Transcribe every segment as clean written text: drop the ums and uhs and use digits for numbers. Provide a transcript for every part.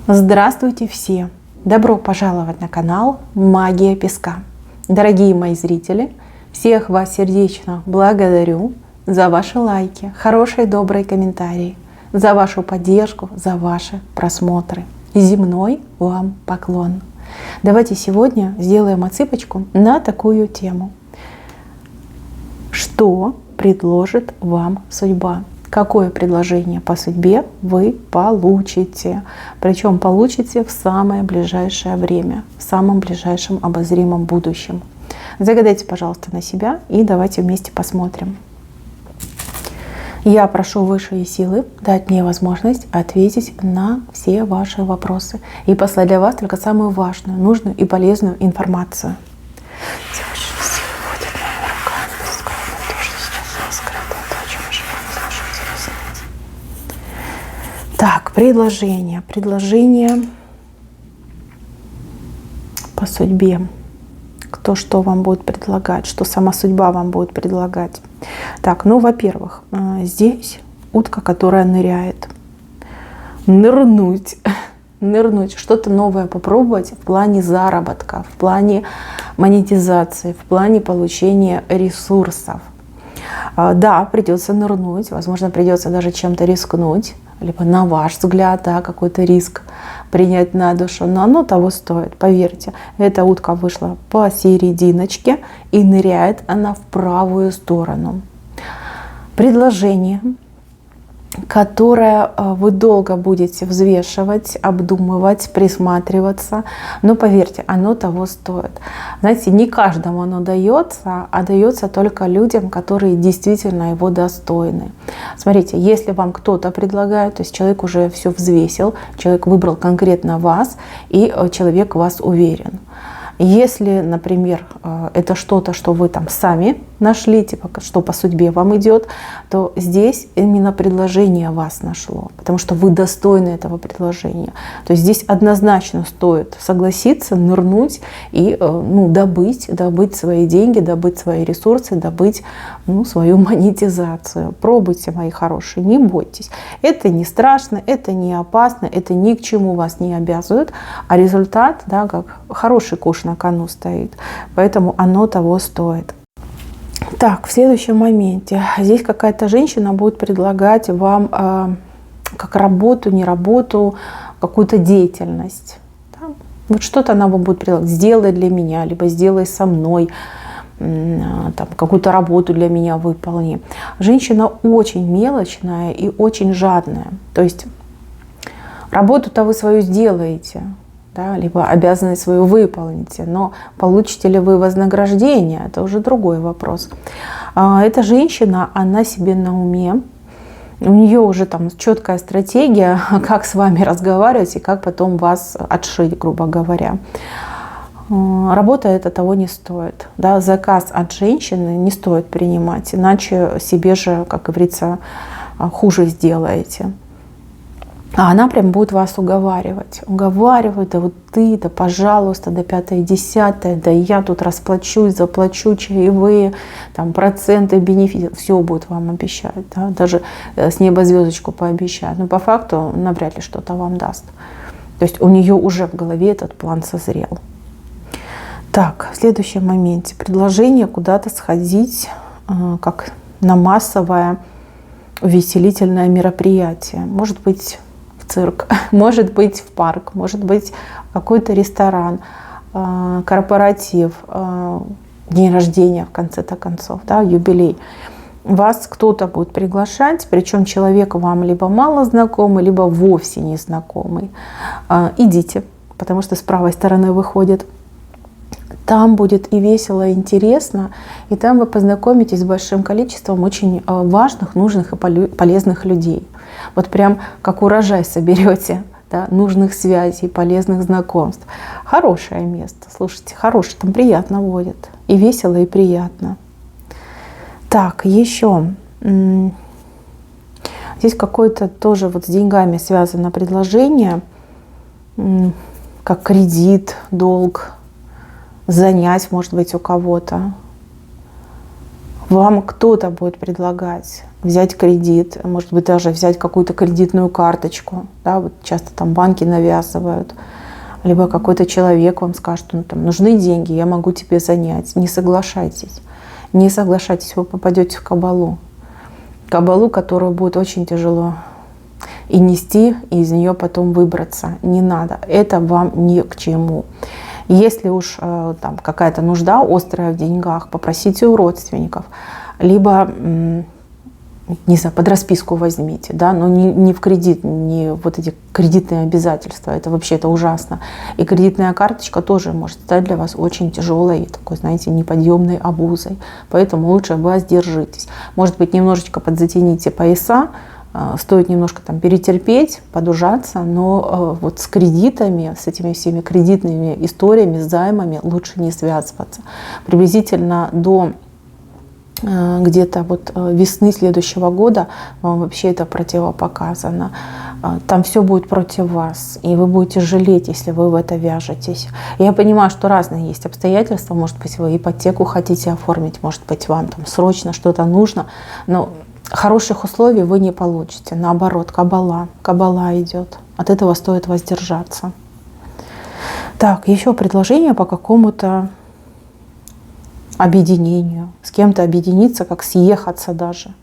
Здравствуйте все! Добро пожаловать на канал Магия Песка. Дорогие мои зрители, всех вас сердечно благодарю за ваши лайки, хорошие добрые комментарии, за вашу поддержку, за ваши просмотры. Земной вам поклон. Давайте сегодня сделаем отсыпочку на такую тему. Что предложит вам судьба? Какое предложение по судьбе вы получите. Причем получите в самое ближайшее время, в самом ближайшем обозримом будущем. Загадайте, пожалуйста, на себя и давайте вместе посмотрим. Я прошу высшие силы дать мне возможность ответить на все ваши вопросы и послать для вас только самую важную, нужную и полезную информацию. Так, предложение по судьбе. Кто что вам будет предлагать, что сама судьба вам будет предлагать. Так, ну, во-первых, здесь утка, которая ныряет. Нырнуть, что-то новое попробовать в плане заработка, в плане монетизации, в плане получения ресурсов. Да, придется нырнуть, возможно, придется даже чем-то рискнуть, либо на ваш взгляд, да, какой-то риск принять на душу, но оно того стоит, поверьте. Эта утка вышла посерединочке и ныряет она в правую сторону. Предложение, которое вы долго будете взвешивать, обдумывать, присматриваться, но поверьте, оно того стоит. Знаете, не каждому оно дается, а дается только людям, которые действительно его достойны. Смотрите, если вам кто-то предлагает, то есть человек уже все взвесил, человек выбрал конкретно вас, и человек в вас уверен. Если, например, это что-то, что вы там сами нашли, типа что по судьбе вам идет, то здесь именно предложение вас нашло, потому что вы достойны этого предложения. То есть здесь однозначно стоит согласиться, нырнуть и добыть свои деньги, добыть свои ресурсы, добыть свою монетизацию. Пробуйте, мои хорошие, не бойтесь. Это не страшно, это не опасно, это ни к чему вас не обязывает, а результат, да, как хороший куш на кону стоит. Поэтому оно того стоит. Так, в следующем моменте. Здесь какая-то женщина будет предлагать вам как работу, не работу, какую-то деятельность. Да? Вот что-то она вам будет предлагать. Сделай для меня, либо сделай со мной. Какую-то работу для меня выполни. Женщина очень мелочная и очень жадная. То есть работу-то вы свою сделаете, да, либо обязанность свою выполните, но получите ли вы вознаграждение, это уже другой вопрос. Эта женщина, она себе на уме, у нее уже там четкая стратегия, как с вами разговаривать и как потом вас отшить, грубо говоря. Работа это того не стоит. Да? Заказ от женщины не стоит принимать, иначе себе же, как говорится, хуже сделаете. А она прям будет вас уговаривать. Уговаривать, да вот ты, да пожалуйста, да 5-10, да я тут расплачусь, заплачу чаевые, там проценты, бенефиты, все будет вам обещать. Да? Даже с неба звездочку пообещать. Но по факту навряд ли что-то вам даст. То есть у нее уже в голове этот план созрел. Так, в следующем моменте. Предложение куда-то сходить, как на массовое увеселительное мероприятие. Может быть, в цирк, может быть, в парк, может быть, какой-то ресторан, корпоратив, день рождения, в конце-то концов, да, юбилей. Вас кто-то будет приглашать, причем человек вам либо мало знакомый, либо вовсе не знакомый. Идите, потому что с правой стороны выходит. Там будет и весело, и интересно, и там вы познакомитесь с большим количеством очень важных, нужных и полезных людей. Вот прям как урожай соберете, да, нужных связей, полезных знакомств. Хорошее место, слушайте, хорошее, там приятно будет. И весело, и приятно. Так, еще. Здесь какое-то тоже вот с деньгами связано предложение, как кредит, долг, занять, может быть, у кого-то. Вам кто-то будет предлагать взять кредит, может быть, даже взять какую-то кредитную карточку. Да, вот часто там банки навязывают. Либо какой-то человек вам скажет, ну, там, нужны деньги, я могу тебе занять. Не соглашайтесь. Не соглашайтесь, вы попадете в кабалу. Кабалу, которую будет очень тяжело и нести, и из нее потом выбраться. Не надо. Это вам ни к чему. Если уж там какая-то нужда острая в деньгах, попросите у родственников. Либо, не знаю, под расписку возьмите, да, но не в кредит, не вот эти кредитные обязательства, это вообще это ужасно. И кредитная карточка тоже может стать для вас очень тяжелой, такой, знаете, неподъемной обузой. Поэтому лучше воздержитесь. Может быть, немножечко подзатяните пояса, стоит немножко там перетерпеть, подужаться, но вот с кредитами, с этими всеми кредитными историями, с займами лучше не связываться. Приблизительно до где-то вот весны следующего года вам вообще это противопоказано. Там все будет против вас, и вы будете жалеть, если вы в это вяжетесь. Я понимаю, что разные есть обстоятельства, может быть, вы ипотеку хотите оформить, может быть, вам там срочно что-то нужно, но хороших условий вы не получите. Наоборот, кабала идет. От этого стоит воздержаться. Так, еще предложение по какому-то объединению. С кем-то объединиться, как съехаться даже.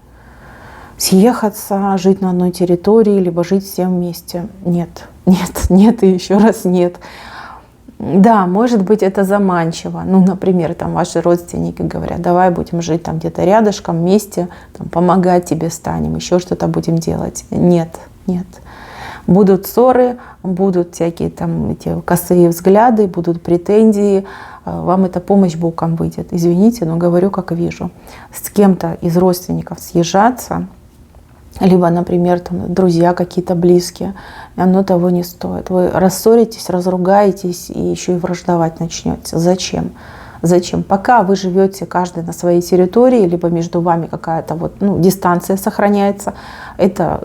Съехаться, жить на одной территории, либо жить всем вместе. Нет и еще раз нет. Да, может быть, это заманчиво. Ну, например, там ваши родственники говорят, давай будем жить там где-то рядышком, вместе, там, помогать тебе станем, еще что-то будем делать. Нет. Будут ссоры, будут всякие там эти косые взгляды, будут претензии, вам эта помощь боком выйдет. Извините, но говорю, как вижу. С кем-то из родственников съезжаться, либо, например, там, друзья какие-то близкие, оно того не стоит. Вы рассоритесь, разругаетесь и еще и враждовать начнете. Зачем? Пока вы живете каждый на своей территории, либо между вами какая-то вот, дистанция сохраняется, это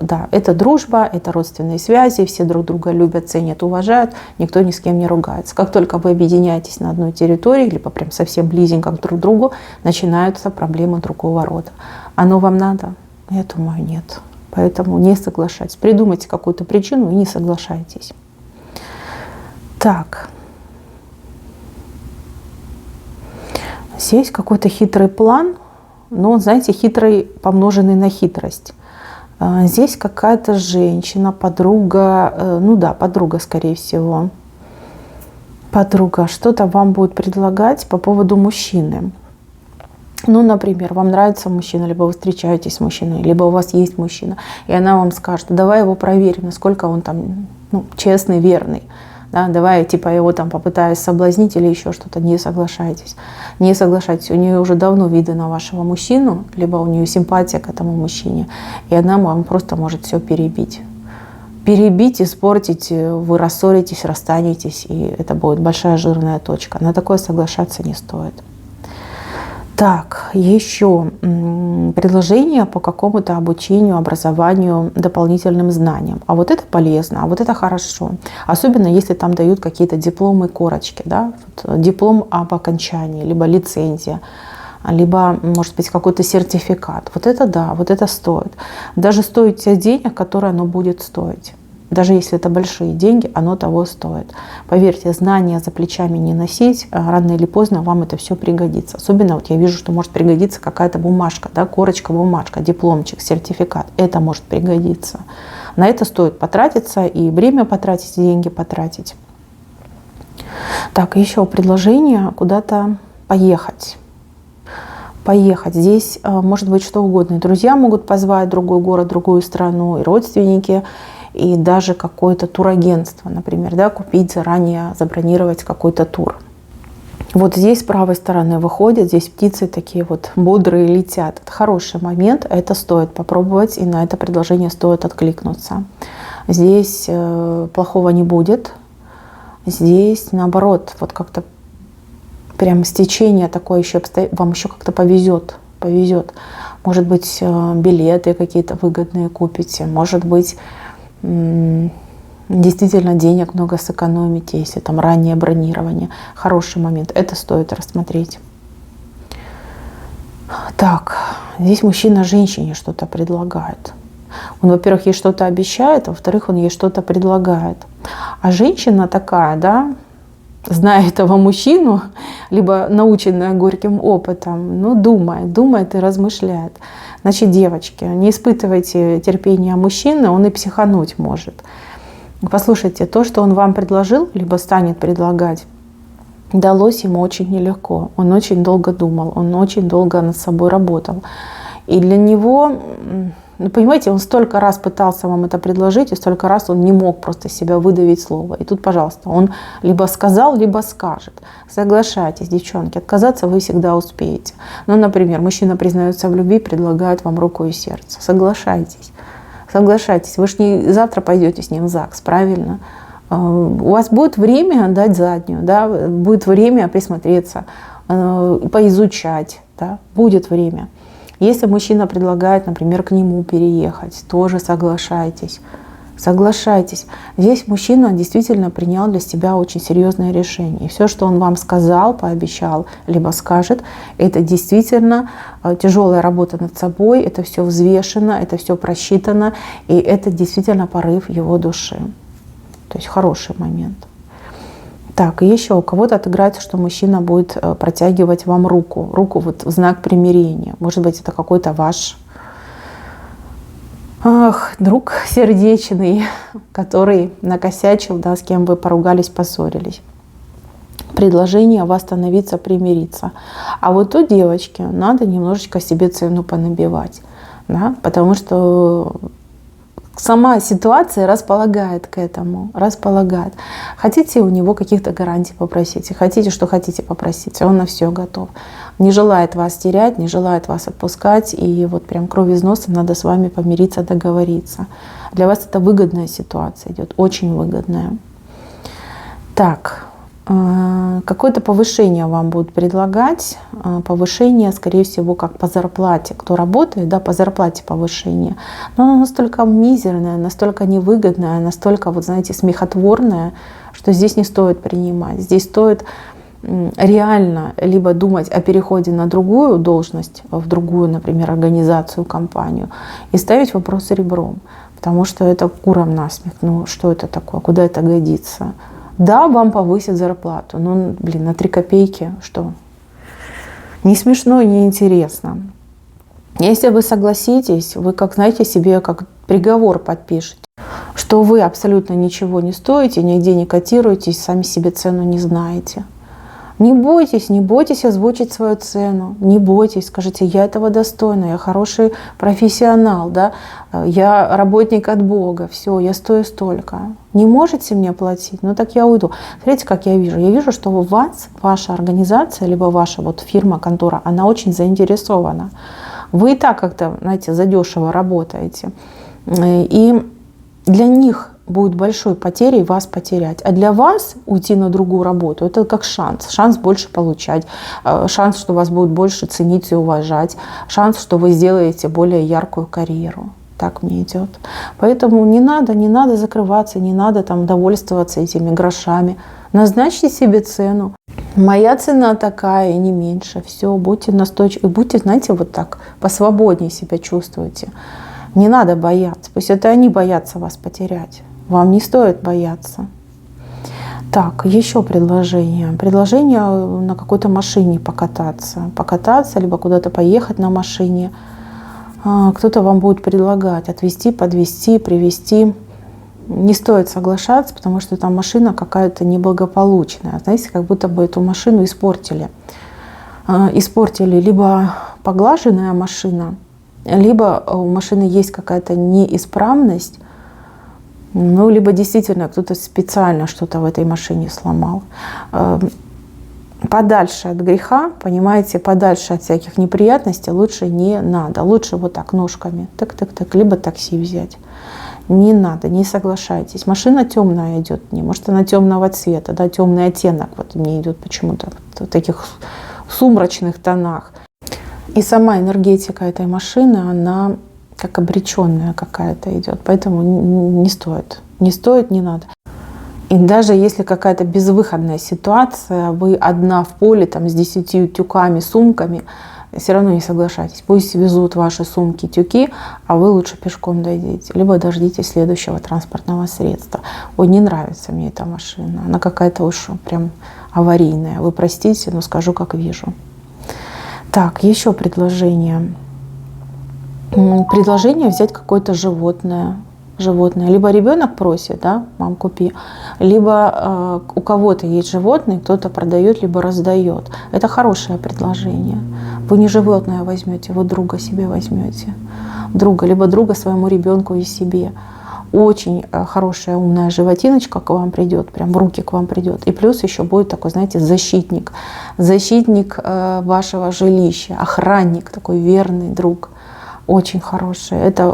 дружба, это родственные связи, все друг друга любят, ценят, уважают, никто ни с кем не ругается. Как только вы объединяетесь на одной территории, либо прям совсем близенько друг к другу, начинаются проблемы другого рода. Оно вам надо? Я думаю, нет. Поэтому не соглашайтесь. Придумайте какую-то причину и не соглашайтесь. Так. Здесь какой-то хитрый план, но, знаете, хитрый, помноженный на хитрость. Здесь какая-то женщина, подруга, подруга, скорее всего. Подруга что-то вам будет предлагать по поводу мужчины. Ну, например, вам нравится мужчина, либо вы встречаетесь с мужчиной, либо у вас есть мужчина, и она вам скажет, давай его проверим, насколько он там честный, верный. Да, давай его там попытаюсь соблазнить или еще что-то. Не соглашайтесь. Не соглашайтесь. У нее уже давно видно на вашего мужчину, либо у нее симпатия к этому мужчине, и она вам просто может все перебить. Перебить, испортить, вы рассоритесь, расстанетесь, и это будет большая жирная точка. На такое соглашаться не стоит. Так, еще предложение по какому-то обучению, образованию, дополнительным знаниям. А вот это полезно, а вот это хорошо. Особенно если там дают какие-то дипломы, корочки. Да? Вот диплом об окончании, либо лицензия, либо, может быть, какой-то сертификат. Вот это да, вот это стоит. Даже стоит тех денег, которые оно будет стоить. Даже если это большие деньги, оно того стоит. Поверьте, знания за плечами не носить, рано или поздно вам это все пригодится. Особенно вот я вижу, что может пригодиться какая-то бумажка, да, корочка, бумажка, дипломчик, сертификат. Это может пригодиться. На это стоит потратиться, и время потратить, и деньги потратить. Так, еще предложение куда-то поехать. Здесь может быть что угодно. И друзья могут позвать, другой город, другую страну, и родственники, и даже какое-то турагентство, например, да, купить заранее, забронировать какой-то тур. Вот здесь с правой стороны выходят, здесь птицы такие вот бодрые летят. Это хороший момент, это стоит попробовать, и на это предложение стоит откликнуться. Здесь плохого не будет, здесь наоборот, вот как-то прям стечение такое еще, вам еще как-то повезет. Может быть, билеты какие-то выгодные купите, может быть, действительно денег много сэкономите, если там раннее бронирование. Хороший момент, это стоит рассмотреть. Так, Здесь мужчина женщине что-то предлагает. Он, во-первых, ей что-то обещает, а во-вторых, он ей что-то предлагает. А женщина такая, да, зная этого мужчину, либо наученная горьким опытом, ну, думает и размышляет. Значит, девочки, не испытывайте терпения мужчины, он и психануть может. Послушайте, то, что он вам предложил, либо станет предлагать, далось ему очень нелегко. Он очень долго думал, он очень долго над собой работал. И для него, ну, понимаете, он столько раз пытался вам это предложить, и столько раз он не мог просто себя выдавить слово. И тут, пожалуйста, он либо сказал, либо скажет. Соглашайтесь, девчонки, отказаться вы всегда успеете. Ну, например, мужчина признается в любви, предлагает вам руку и сердце. Соглашайтесь. Соглашайтесь. Вы же не завтра пойдете с ним в ЗАГС, правильно? У вас будет время дать заднюю, да? Будет время присмотреться, поизучать, да? Будет время. Если мужчина предлагает, например, к нему переехать, тоже соглашайтесь. Соглашайтесь. Здесь мужчина действительно принял для себя очень серьезное решение. И все, что он вам сказал, пообещал, либо скажет, это действительно тяжелая работа над собой, это все взвешено, это все просчитано, и это действительно порыв его души. То есть хороший момент. Так, и еще у кого-то отыграется, что мужчина будет протягивать вам руку. Руку вот в знак примирения. Может быть, это какой-то ваш друг сердечный, который накосячил, да, с кем вы поругались, поссорились. Предложение восстановиться, примириться. А вот тут, девочки, надо немножечко себе цену понабивать. Да? Потому что сама ситуация располагает к этому, располагает. Хотите у него каких-то гарантий попросите, хотите, что хотите попросите, он на все готов. Не желает вас терять, не желает вас отпускать, и вот прям кровь из носа надо с вами помириться, договориться. Для вас это выгодная ситуация идет, очень выгодная. Так, какое-то повышение вам будут предлагать. Повышение, скорее всего, как по зарплате. Кто работает, да, по зарплате повышение. Но оно настолько мизерное, настолько невыгодное, настолько, вот знаете, смехотворное, что здесь не стоит принимать. Здесь стоит реально либо думать о переходе на другую должность, в другую, например, организацию, компанию, и ставить вопросы ребром. Потому что это курам насмех. Ну, что это такое? Куда это годится? Да, вам повысят зарплату, но, блин, на 3 копейки, что? Не смешно и не интересно. Если вы согласитесь, вы, как знаете, себе как приговор подпишете, что вы абсолютно ничего не стоите, нигде не котируетесь, сами себе цену не знаете. Не бойтесь озвучить свою цену, не бойтесь, скажите, я этого достойна, я хороший профессионал, да? Я работник от Бога, все, я стою столько. Не можете мне платить? Ну так я уйду. Смотрите, как я вижу. Я вижу, что у вас, ваша организация, либо ваша вот фирма, контора, она очень заинтересована. Вы и так как-то, знаете, задешево работаете. И для них будет большой потерей вас потерять. А для вас уйти на другую работу, это как шанс. Шанс больше получать, шанс, что вас будут больше ценить и уважать, шанс, что вы сделаете более яркую карьеру. Так мне идет. Поэтому не надо закрываться, не надо там довольствоваться этими грошами. Назначьте себе цену. Моя цена такая и не меньше. Все, будьте настойчивы. Будьте, знаете, вот так посвободнее себя чувствуйте. Не надо бояться. Пусть это они боятся вас потерять. Вам не стоит бояться. Так, еще предложение. Предложение на какой-то машине покататься. Покататься, либо куда-то поехать на машине. Кто-то вам будет предлагать отвезти, подвезти, привезти. Не стоит соглашаться, потому что там машина какая-то неблагополучная. Знаете, как будто бы эту машину испортили. Испортили либо поглаженная машина, либо у машины есть какая-то неисправность, ну, либо действительно кто-то специально что-то в этой машине сломал. Подальше от греха, понимаете, подальше от всяких неприятностей лучше не надо. Лучше вот так ножками, так, либо такси взять. Не надо, не соглашайтесь. Машина темная идет мне, может она темного цвета, да, темный оттенок вот мне идет почему-то в таких сумрачных тонах. И сама энергетика этой машины, она как обреченная какая-то идет, поэтому не стоит, не надо. И даже если какая-то безвыходная ситуация, вы одна в поле там, с 10 тюками, сумками, все равно не соглашайтесь. Пусть везут ваши сумки, тюки, а вы лучше пешком дойдите. Либо дождитесь следующего транспортного средства. Ой, не нравится мне эта машина. Она какая-то уж прям аварийная. Вы простите, но скажу, как вижу. Так, еще предложение. Предложение взять какое-то животное. Либо ребенок просит, да, мам, купи, либо у кого-то есть животные, кто-то продает, либо раздает. Это хорошее предложение. Вы не животное возьмете, вы друга себе возьмете. Друга, либо друга своему ребенку и себе. Очень хорошая умная животиночка к вам придет, прям в руки к вам придет. И плюс еще будет такой, знаете, защитник. Защитник вашего жилища, охранник, такой верный друг. Очень хороший. Это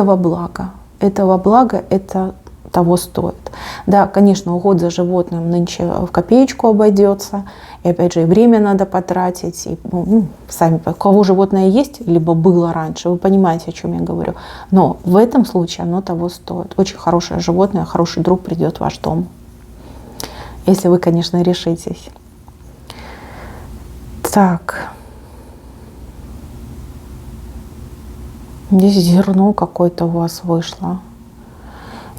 во благо. Это во благо, это того стоит. Да, конечно, уход за животным нынче в копеечку обойдется. И опять же, и время надо потратить. И, сами, у кого животное есть, либо было раньше, вы понимаете, о чем я говорю. Но в этом случае оно того стоит. Очень хорошее животное, хороший друг придет в ваш дом. Если вы, конечно, решитесь. Так. Здесь зерно какое-то у вас вышло.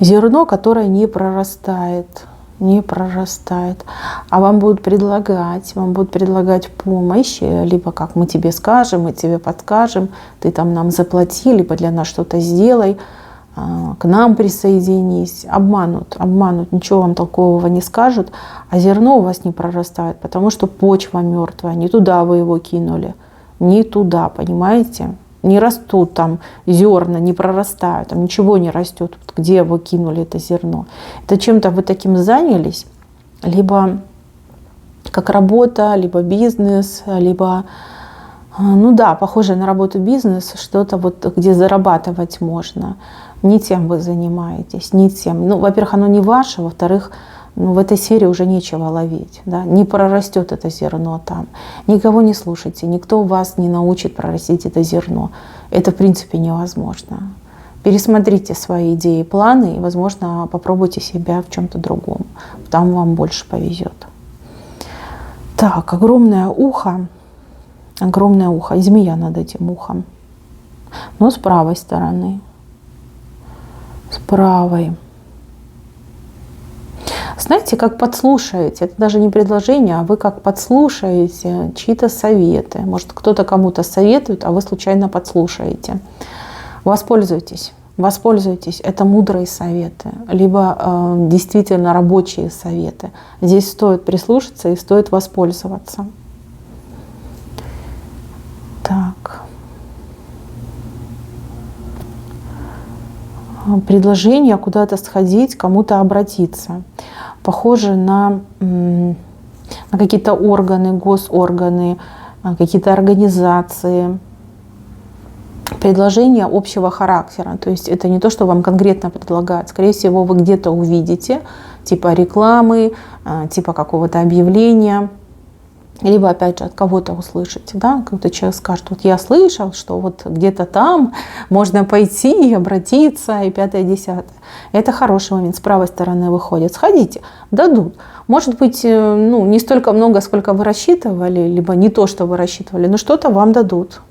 Зерно, которое не прорастает. А вам будут предлагать помощь, либо как мы тебе скажем, мы тебе подскажем, ты там нам заплати, либо для нас что-то сделай, к нам присоединись. Обманут, ничего вам толкового не скажут, а зерно у вас не прорастает, потому что почва мертвая, не туда вы его кинули, не туда, понимаете? Не растут там зерна, не прорастают, там ничего не растет, где вы кинули это зерно. Это чем-то вы таким занялись, либо как работа, либо бизнес, либо, похоже на работу бизнес, что-то вот где зарабатывать можно. Не тем вы занимаетесь, не тем. Во-первых, оно не ваше, во-вторых, в этой сфере уже нечего ловить. Да? Не прорастет это зерно там. Никого не слушайте, никто вас не научит прорастить это зерно. Это в принципе невозможно. Пересмотрите свои идеи и планы, и, возможно, попробуйте себя в чем-то другом. Там вам больше повезет. Так, огромное ухо, и змея над этим ухом. Но с правой стороны. С правой. Знаете, как подслушаете, это даже не предложение, а вы как подслушаете чьи-то советы. Может, кто-то кому-то советует, а вы случайно подслушаете. Воспользуйтесь, это мудрые советы, либо действительно рабочие советы. Здесь стоит прислушаться и стоит воспользоваться. Так. Предложение куда-то сходить, кому-то обратиться. Похоже на какие-то органы, госорганы, какие-то организации. Предложение общего характера. То есть это не то, что вам конкретно предлагают. Скорее всего, вы где-то увидите, типа рекламы, типа какого-то объявления. Либо, опять же, от кого-то услышите, да, какой-то человек скажет, вот я слышал, что вот где-то там можно пойти и обратиться, и 5-10. Это хороший момент, с правой стороны выходит. Сходите, дадут. Может быть, не столько много, сколько вы рассчитывали, либо не то, что вы рассчитывали, но что-то вам дадут.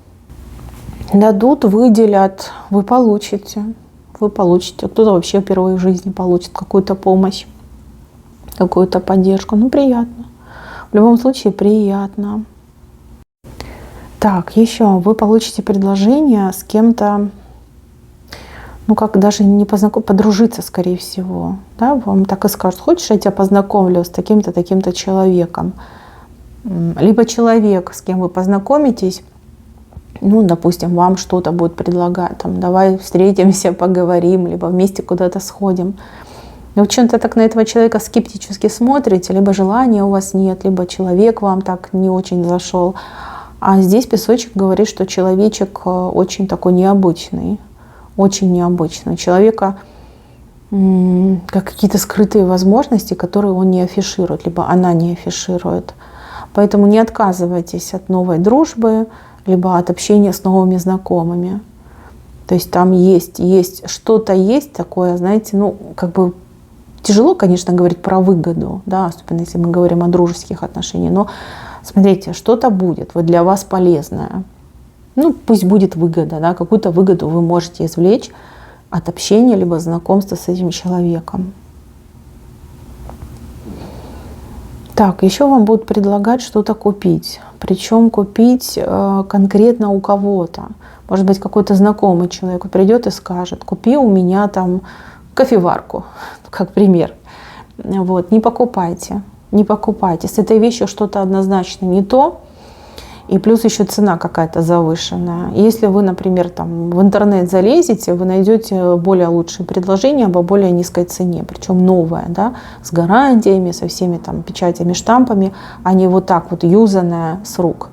Дадут, выделят, вы получите. Кто-то вообще впервые в жизни получит какую-то помощь, какую-то поддержку. Приятно. В любом случае приятно. Так, еще вы получите предложение с кем-то, как даже не подружиться, скорее всего. Да? Вам так и скажут, хочешь, я тебя познакомлю с таким-то, таким-то человеком. Либо человек, с кем вы познакомитесь, допустим, вам что-то будет предлагать. Давай встретимся, поговорим, либо вместе куда-то сходим. Вы чем-то так на этого человека скептически смотрите, либо желания у вас нет, либо человек вам так не очень зашел. А здесь песочек говорит, что человечек очень такой необычный, очень необычный. У человека как какие-то скрытые возможности, которые он не афиширует, либо она не афиширует. Поэтому не отказывайтесь от новой дружбы, либо от общения с новыми знакомыми. То есть там есть что-то есть такое, знаете, тяжело, конечно, говорить про выгоду, да, особенно если мы говорим о дружеских отношениях, но Смотрите, что-то будет вот для вас полезное. Ну, пусть будет выгода, да, какую-то выгоду вы можете извлечь от общения либо знакомства с этим человеком. Так, еще вам будут предлагать что-то купить. Причем купить конкретно у кого-то. Может быть, какой-то знакомый человек придет и скажет: купи у меня там кофеварку, как пример. Вот, не покупайте, не покупайте. С этой вещью что-то однозначно не то. И плюс еще цена какая-то завышенная. Если вы, например, там в интернет залезете, вы найдете более лучшие предложения по более низкой цене, причем новое, да, с гарантиями, со всеми там печатями, штампами, а не вот так вот юзанное с рук.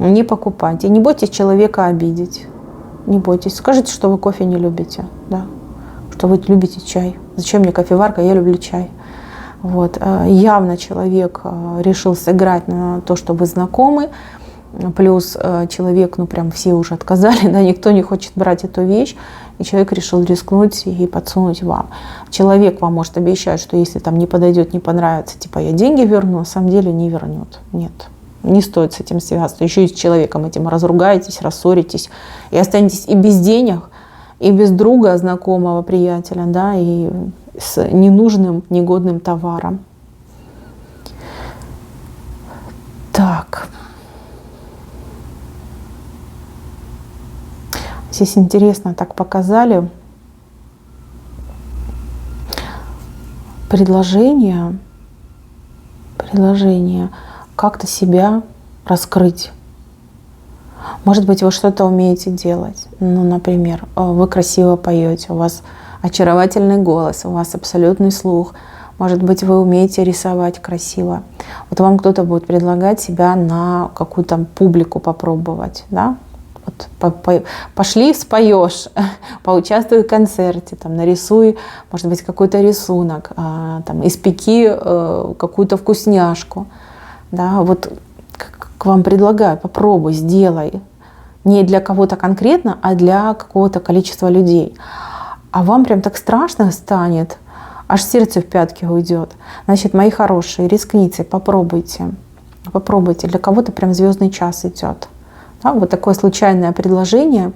Не покупайте. Не бойтесь человека обидеть. Не бойтесь. Скажите, что вы кофе не любите, да, что вы любите чай. Зачем мне кофеварка, я люблю чай. Вот. Явно человек решил сыграть на то, что вы знакомы. Плюс человек, ну прям все уже отказали, да, никто не хочет брать эту вещь, и человек решил рискнуть и подсунуть вам. Человек вам может обещать, что если там не подойдет, не понравится, типа я деньги верну, на самом деле не вернет. Нет, не стоит с этим связываться. Еще и с человеком этим разругаетесь, рассоритесь, и останетесь и без денег, и без друга, знакомого, приятеля, да, и с ненужным, негодным товаром. Так. Здесь интересно так показали предложение как-то себя раскрыть. Может быть, вы что-то умеете делать. Ну, например, вы красиво поете, у вас очаровательный голос, у вас абсолютный слух. Может быть, вы умеете рисовать красиво. Вот вам кто-то будет предлагать себя на какую-то публику попробовать, да? Вот, пошли, споешь, поучаствуй в концерте, там, нарисуй, может быть, какой-то рисунок, там, испеки какую-то вкусняшку. Да? Вот к вам предлагаю, попробуй, сделай. Не для кого-то конкретно, а для какого-то количества людей. А вам прям так страшно станет, аж сердце в пятки уйдет. Значит, мои хорошие, рискните, попробуйте. Попробуйте. Для кого-то прям звездный час идет. Да, вот такое случайное предложение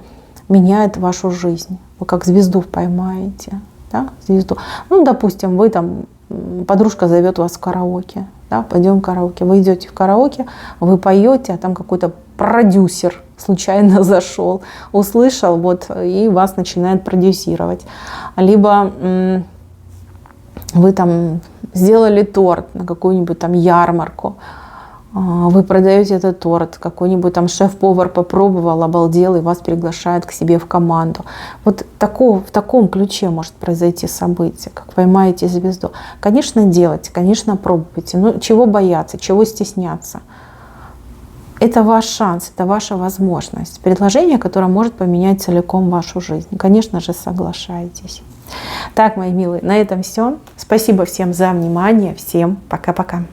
меняет вашу жизнь. Вы как звезду поймаете. Да, звезду. Ну, допустим, вы там, подружка зовет вас в караоке. Да, пойдем в караоке. Вы идете в караоке, вы поете, а там какой-то продюсер случайно зашел, услышал, вот, и вас начинает продюсировать. Либо вы там сделали торт на какую-нибудь там ярмарку, вы продаете этот торт, какой-нибудь там шеф-повар попробовал, обалдел, и вас приглашает к себе в команду. Вот в таком ключе может произойти событие, как поймаете звезду. Конечно, делайте, конечно, пробуйте. Но чего бояться, чего стесняться? Это ваш шанс, это ваша возможность. Предложение, которое может поменять целиком вашу жизнь. Конечно же, соглашайтесь. Так, мои милые, на этом все. Спасибо всем за внимание. Всем пока-пока.